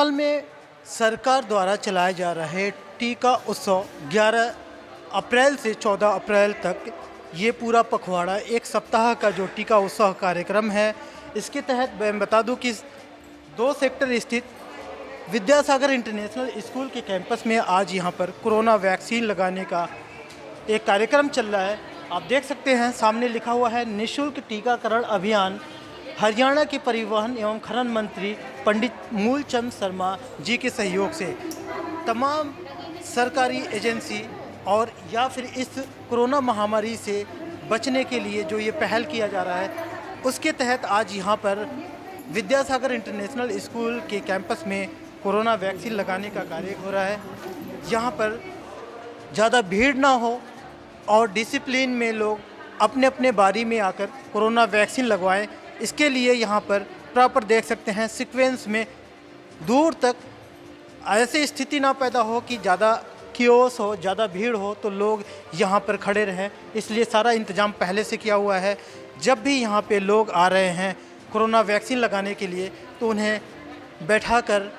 भोपाल में सरकार द्वारा चलाए जा रहे टीका उत्सव 11 अप्रैल से 14 अप्रैल तक ये पूरा पखवाड़ा एक सप्ताह का जो टीका उत्सव कार्यक्रम है, इसके तहत मैं बता दूं कि 2 सेक्टर स्थित विद्यासागर इंटरनेशनल स्कूल के कैंपस में आज यहाँ पर कोरोना वैक्सीन लगाने का एक कार्यक्रम चल रहा है। आप देख सकते हैं सामने लिखा हुआ है निःशुल्क टीकाकरण अभियान हरियाणा के परिवहन एवं खनन मंत्री पंडित मूलचंद शर्मा जी के सहयोग से तमाम सरकारी एजेंसी और या फिर इस कोरोना महामारी से बचने के लिए जो ये पहल किया जा रहा है, उसके तहत आज यहाँ पर विद्यासागर इंटरनेशनल स्कूल के कैंपस में कोरोना वैक्सीन लगाने का कार्य हो रहा है। यहाँ पर ज़्यादा भीड़ ना हो और डिसिप्लिन में लोग अपने अपने बारी में आकर कोरोना वैक्सीन लगवाएं, इसके लिए यहाँ पर प्रॉपर देख सकते हैं सीक्वेंस में दूर तक ऐसी स्थिति ना पैदा हो कि ज़्यादा कियोस हो, ज़्यादा भीड़ हो तो लोग यहाँ पर खड़े रहें। इसलिए सारा इंतज़ाम पहले से किया हुआ है। जब भी यहाँ पे लोग आ रहे हैं कोरोना वैक्सीन लगाने के लिए तो उन्हें बैठाकर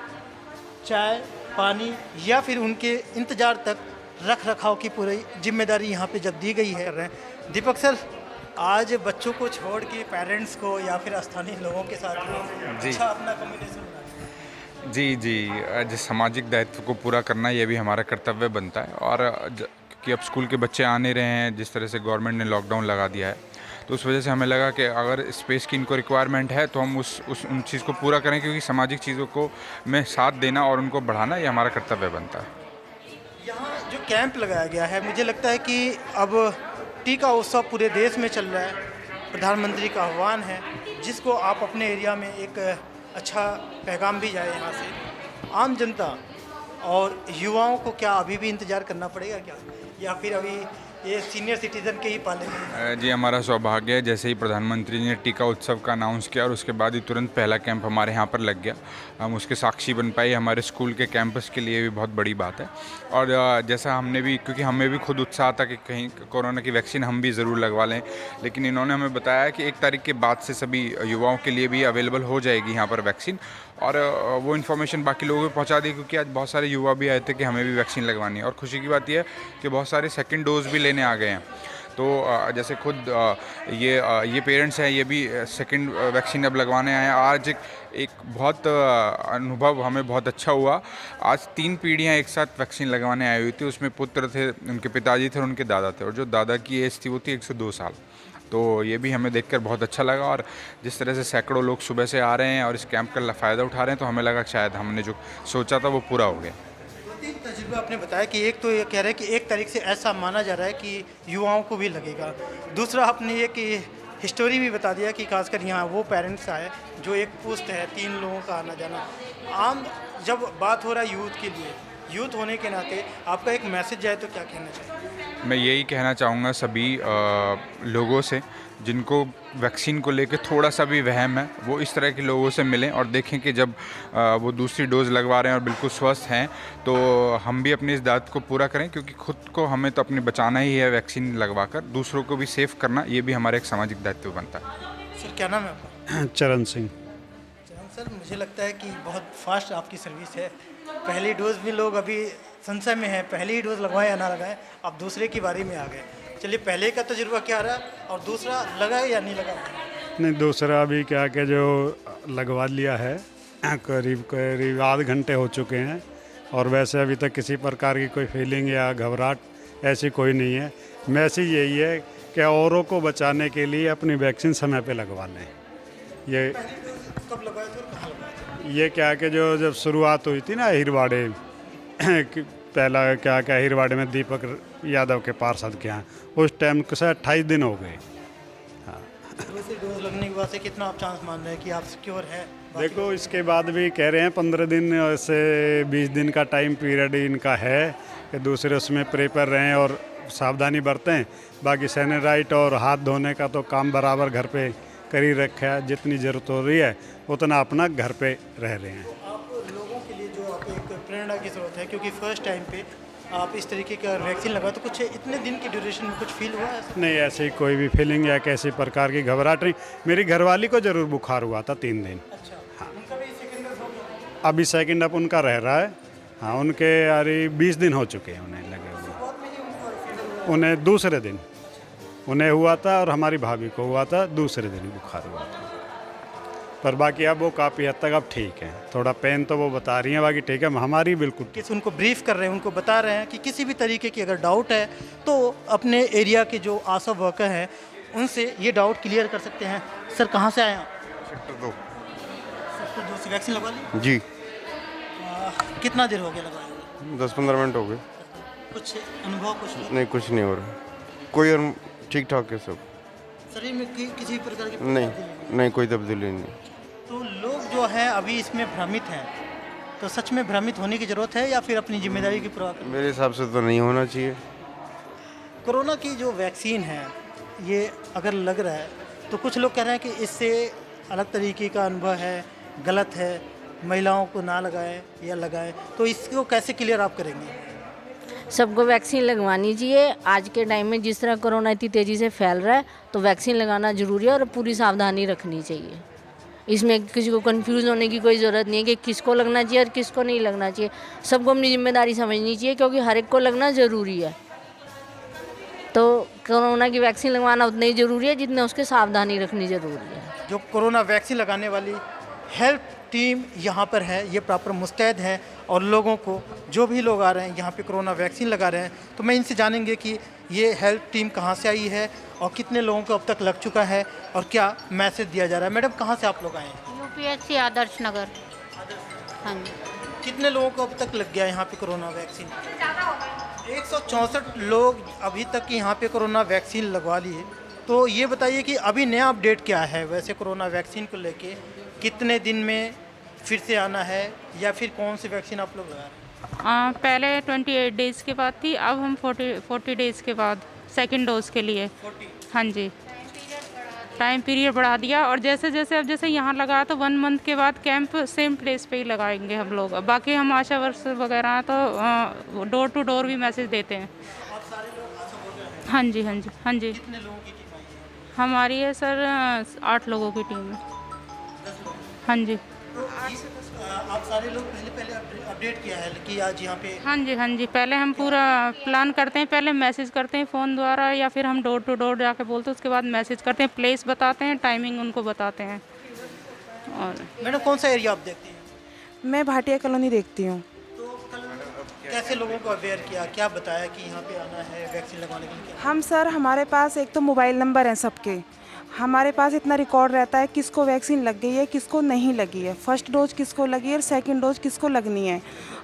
चाय पानी या फिर उनके इंतज़ार तक रख रखाव की पूरी जिम्मेदारी यहाँ पे जब दी गई है। दीपक सर, आज बच्चों को छोड़ के पेरेंट्स को या फिर स्थानीय लोगों के साथ अच्छा अपना कम्युनिकेशन जी, आज सामाजिक दायित्व को पूरा करना ये भी हमारा कर्तव्य बनता है। और कि अब स्कूल के बच्चे आ नहीं रहे हैं, जिस तरह से गवर्नमेंट ने लॉकडाउन लगा दिया है, तो उस वजह से हमें लगा कि अगर स्पेस की इनको रिक्वायरमेंट है तो हम उन चीज़ को पूरा करें, क्योंकि सामाजिक चीज़ों को में साथ देना और उनको बढ़ाना ये हमारा कर्तव्य बनता है। यहाँ जो कैंप लगाया गया है, मुझे लगता है कि अब टीका उत्सव पूरे देश में चल रहा है। प्रधानमंत्री का आह्वान है जिसको आप अपने एरिया में एक अच्छा पैगाम भी जाए यहाँ से। आम जनता और युवाओं को क्या अभी भी इंतज़ार करना पड़ेगा क्या, या फिर अभी ये सीनियर सिटीज़न के ही पाले में? जी, हमारा सौभाग्य है, जैसे ही प्रधानमंत्री ने टीका उत्सव का अनाउंस किया और उसके बाद ही तुरंत पहला कैंप हमारे यहाँ पर लग गया। हम उसके साक्षी बन पाए। हमारे स्कूल के कैंपस के लिए भी बहुत बड़ी बात है। और जैसा हमने भी, क्योंकि हमें भी खुद उत्साह था कि कहीं कोरोना की वैक्सीन हम भी ज़रूर लगवा लें, लेकिन इन्होंने हमें बताया कि 1 तारीख के बाद से सभी युवाओं के लिए भी अवेलेबल हो जाएगी यहाँ पर वैक्सीन। और वो इन्फॉर्मेशन बाकी लोगों को पहुँचा दी, क्योंकि आज बहुत सारे युवा भी आए थे कि हमें भी वैक्सीन लगवानी है। और खुशी की बात यह है कि बहुत सारे सेकेंड डोज भी लेने आ गए हैं। तो जैसे खुद ये पेरेंट्स हैं, ये भी सेकंड वैक्सीन अब लगवाने आए हैं। आज एक बहुत अनुभव हमें बहुत अच्छा हुआ। आज 3 पीढ़ियां एक साथ वैक्सीन लगवाने आई हुई थी। उसमें पुत्र थे, उनके पिताजी थे और उनके दादा थे, और जो दादा की एज थी वो थी 102 साल। तो ये भी हमें देखकर बहुत अच्छा लगा। और जिस तरह से सैकड़ों लोग सुबह से आ रहे हैं और इस कैंप का फ़ायदा उठा रहे हैं, तो हमें लगा शायद हमने जो सोचा था वो पूरा हो गया। तजुर्बा आपने बताया कि एक तो ये कह रहे हैं कि 1 तारीख से ऐसा माना जा रहा है कि युवाओं को भी लगेगा। दूसरा आपने ये कि हिस्टोरी भी बता दिया कि खासकर यहाँ वो पेरेंट्स आए जो एक पोस्ट है 3 लोगों का आना जाना। आम जब बात हो रहा है यूथ के लिए, यूथ होने के नाते आपका एक मैसेज जाए तो क्या कहना चाहिए? मैं यही कहना चाहूँगा सभी लोगों से जिनको वैक्सीन को लेकर थोड़ा सा भी वहम है, वो इस तरह के लोगों से मिलें और देखें कि जब वो दूसरी डोज़ लगवा रहे हैं और बिल्कुल स्वस्थ हैं, तो हम भी अपने इस दायित्व को पूरा करें, क्योंकि खुद को हमें तो अपने बचाना ही है वैक्सीन लगवा कर, दूसरों को भी सेफ करना ये भी हमारा एक सामाजिक दायित्व बनता है। सर, क्या नाम है आपका? चरण सिंह। चरण सर, मुझे लगता है कि बहुत फास्ट आपकी सर्विस है। पहली डोज भी लोग अभी संशय में हैं, पहली डोज लगवाएं या ना लगाएं, अब दूसरे की बारी में आ गए। चलिए, पहले का तजुर्बा क्या रहा और दूसरा लगाए या नहीं लगा? नहीं, दूसरा अभी क्या कि जो लगवा लिया है, करीब आध घंटे हो चुके हैं, और वैसे अभी तक किसी प्रकार की कोई फीलिंग या घबराहट ऐसी कोई नहीं है। मैसेज यही है कि औरों को बचाने के लिए अपनी वैक्सीन समय पे लगवा लें। ये कब लगाए थे और कहाँ लगाए थे? ये क्या कि जो जब शुरुआत हुई थी ना हिरवाड़े पहला क्या हिरवाड़े में दीपक यादव के पार्षद के यहाँ, उस टाइम से 28 दिन हो गए। हाँ, वैसे डोज लगने के बाद से कितना आप चांस मान रहे हैं कि आप सिक्योर है? देखो, इसके बाद भी कह रहे हैं 15 दिन से 20 दिन का टाइम पीरियड इनका है कि दूसरे उसमें प्रिपेयर रहें और सावधानी बरतें। बाकी सैनिटाइज और हाथ धोने का तो काम बराबर घर पे कर ही रखा है, जितनी ज़रूरत हो रही है उतना अपना घर पे रह रहे हैं। आप लोगों के लिए जो आप एक प्रेरणा की ज़रूरत है, क्योंकि फर्स्ट टाइम पे आप इस तरीके का वैक्सीन लगा, तो कुछ इतने दिन की ड्यूरेशन में कुछ फील हुआ है? नहीं, ऐसी कोई भी फीलिंग या किसी प्रकार की घबराहट नहीं। मेरी घरवाली को ज़रूर बुखार हुआ था 3 दिन। अच्छा, हाँ, उनका भी सेकंड डोज हो गया? अभी सेकंड अप उनका रह रहा है। हाँ, उनके यारी 20 दिन हो चुके हैं उन्हें लगे हुए। उन्हें दूसरे दिन उन्हें हुआ था और हमारी भाभी को हुआ था दूसरे दिन बुखार हुआ था। पर बाकी अब वो काफ़ी हद तक अब ठीक है, थोड़ा पेन तो वो बता रही हैं, बाकी ठीक है। हमारी बिल्कुल किसी उनको ब्रीफ कर रहे हैं, उनको बता रहे हैं कि किसी भी तरीके की अगर डाउट है तो अपने एरिया के जो आशा वर्कर हैं उनसे ये डाउट क्लियर कर सकते हैं। सर कहाँ से आए आप? सेक्टर 2। सेक्टर 2 से वैक्सीन लगवा ली? जी, कितना देर हो गया लगवाए हुए? 10-15 मिनट हो गए। कुछ अनुभव कुछ नहीं, कुछ नहीं हो रहा, कोई और ठीक ठाक है सब। शरीर में किसी प्रकार की नहीं, कोई तब्दीली नहीं। तो लोग जो हैं अभी इसमें भ्रमित हैं, तो सच में भ्रमित होने की ज़रूरत है या फिर अपनी जिम्मेदारी की परवाह करें? मेरे हिसाब से तो नहीं होना चाहिए। कोरोना की जो वैक्सीन है ये अगर लग रहा है तो कुछ लोग कह रहे हैं कि इससे अलग तरीके का अनुभव है, गलत है, महिलाओं को ना लगाएं या लगाएं, तो इसको कैसे क्लियर आप करेंगे? सबको वैक्सीन लगवानी चाहिए। आज के टाइम में जिस तरह कोरोना इतनी तेज़ी से फैल रहा है तो वैक्सीन लगाना ज़रूरी है और पूरी सावधानी रखनी चाहिए। इसमें किसी को कंफ्यूज होने की कोई ज़रूरत नहीं है कि किसको लगना चाहिए और किसको नहीं लगना चाहिए। सबको अपनी जिम्मेदारी समझनी चाहिए क्योंकि हर एक को लगना ज़रूरी है। तो कोरोना की वैक्सीन लगवाना उतना ही ज़रूरी है जितना उसके सावधानी रखनी ज़रूरी है। जो कोरोना वैक्सीन लगाने वाली हेल्प टीम यहाँ पर है ये प्रॉपर मुस्तैद है और लोगों को जो भी लोग आ रहे हैं यहाँ पे कोरोना वैक्सीन लगा रहे हैं, तो मैं इनसे जानेंगे कि ये हेल्प टीम कहाँ से आई है और कितने लोगों को अब तक लग चुका है और क्या मैसेज दिया जा रहा है। मैडम कहाँ से आप लोग आए हैं? यूपीएससी आदर्श नगर। हाँ जी। कितने लोगों को अब तक लग गया यहाँ पे कोरोना वैक्सीन? 164 लोग अभी तक यहाँ पे कोरोना वैक्सीन लगवा लिए। तो ये बताइए कि अभी नया अपडेट क्या है वैसे कोरोना वैक्सीन को लेके, कितने दिन में फिर से आना है या फिर कौन सी वैक्सीन आप लोग लगा रहे हैं? पहले 28 डेज़ के बाद थी, अब हम 40 डेज़ के बाद सेकंड डोज के लिए। 40? हाँ जी, टाइम पीरियड बढ़ा दिया। और जैसे जैसे अब जैसे यहाँ लगा तो 1 मंथ के बाद कैंप सेम प्लेस पे ही लगाएंगे हम लोग। बाकी हम आशा वर्कर वगैरह तो डोर टू डोर भी मैसेज देते हैं। हाँ जी, हाँ जी, हाँ जी। कितने लोगों की टीम आई है? हमारी है सर 8 लोगों की टीम है। हाँ जी, तो आप सारे लोग पहले अपडेट किया है कि आज यहाँ पे? हाँ जी, हाँ जी। पहले हम पूरा प्लान करते हैं, पहले मैसेज करते हैं फ़ोन द्वारा या फिर हम डोर टू डोर जाके बोलते हैं, उसके बाद मैसेज करते हैं, प्लेस बताते हैं, टाइमिंग उनको बताते हैं। और मैडम कौन सा एरिया आप देखती हैं? मैं भाटिया कॉलोनी देखती हूँ। तो कल कैसे लोगों को अवेयर किया, क्या बताया कि यहाँ पे आना है वैक्सीन लगवाने के लिए? हम सर हमारे पास एक तो मोबाइल नंबर हैं सबके, हमारे पास इतना रिकॉर्ड रहता है किसको वैक्सीन लग गई है किसको नहीं लगी है, फर्स्ट डोज किसको लगी है और सेकंड डोज किसको लगनी है।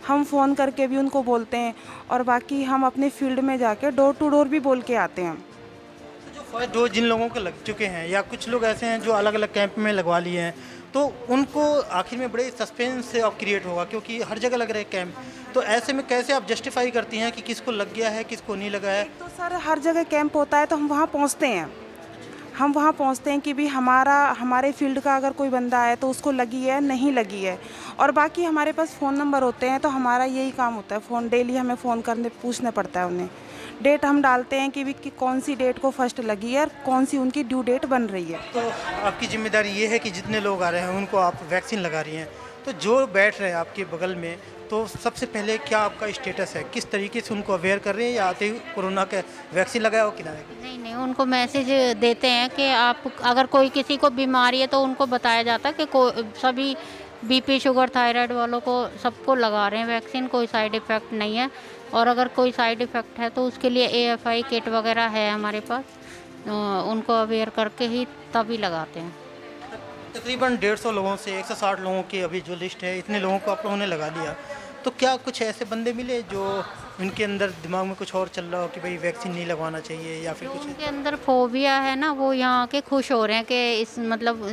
हम फ़ोन करके भी उनको बोलते हैं और बाकी हम अपने फील्ड में जाके डोर टू डोर भी बोल के आते हैं। तो जो फर्स्ट डोज जिन लोगों को लग चुके हैं या कुछ लोग ऐसे हैं जो अलग अलग कैंप में लगवा लिए हैं, तो उनको आखिर में बड़े सस्पेंस क्रिएट होगा क्योंकि हर जगह लग रहे हैं कैंप। तो ऐसे में कैसे आप जस्टिफाई करती हैं कि किसको लग गया है किसको नहीं लगा है? तो सर हर जगह कैंप होता है तो हम वहाँ पहुँचते हैं। हम वहाँ पहुँचते हैं कि भी हमारे फील्ड का अगर कोई बंदा है तो उसको लगी है नहीं लगी है। और बाकी हमारे पास फ़ोन नंबर होते हैं तो हमारा यही काम होता है, फ़ोन डेली हमें फ़ोन करने पूछना पड़ता है उन्हें। डेट हम डालते हैं कि कौन सी डेट को फर्स्ट लगी है और कौन सी उनकी ड्यू डेट बन रही है। तो आपकी जिम्मेदारी ये है कि जितने लोग आ रहे हैं उनको आप वैक्सीन लगा रही हैं। तो जो बैठ रहे हैं आपके बगल में, तो सबसे पहले क्या आपका स्टेटस है, किस तरीके से उनको अवेयर कर रहे हैं या आते ही कोरोना का वैक्सीन लगाया हो कि ना? नहीं, उनको मैसेज देते हैं कि आप अगर कोई किसी को बीमारी है तो उनको बताया जाता है कि सभी बीपी शुगर थायराइड वालों को सबको लगा रहे हैं वैक्सीन, कोई साइड इफ़ेक्ट नहीं है। और अगर कोई साइड इफ़ेक्ट है तो उसके लिए AFI किट वगैरह है हमारे पास, उनको अवेयर करके ही तभी लगाते हैं। तकरीबन 150 लोगों से 160 लोगों की अभी जो लिस्ट है, इतने लोगों को आप लोगों ने लगा लिया। तो क्या कुछ ऐसे बंदे मिले जो उनके अंदर दिमाग में कुछ और चल रहा हो कि भाई वैक्सीन नहीं लगवाना चाहिए या फिर जो कुछ? उनके अंदर फोबिया है ना, वो यहाँ के खुश हो रहे हैं कि इस मतलब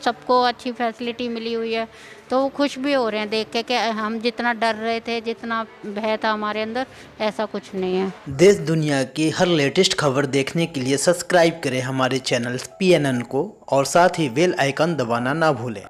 सबको अच्छी फैसिलिटी मिली हुई है, तो वो खुश भी हो रहे हैं देख के कि हम जितना डर रहे थे, जितना भय था हमारे अंदर, ऐसा कुछ नहीं है। देश दुनिया की हर लेटेस्ट खबर देखने के लिए सब्सक्राइब करें हमारे चैनल PNN को और साथ ही बेल आइकन दबाना ना भूलें।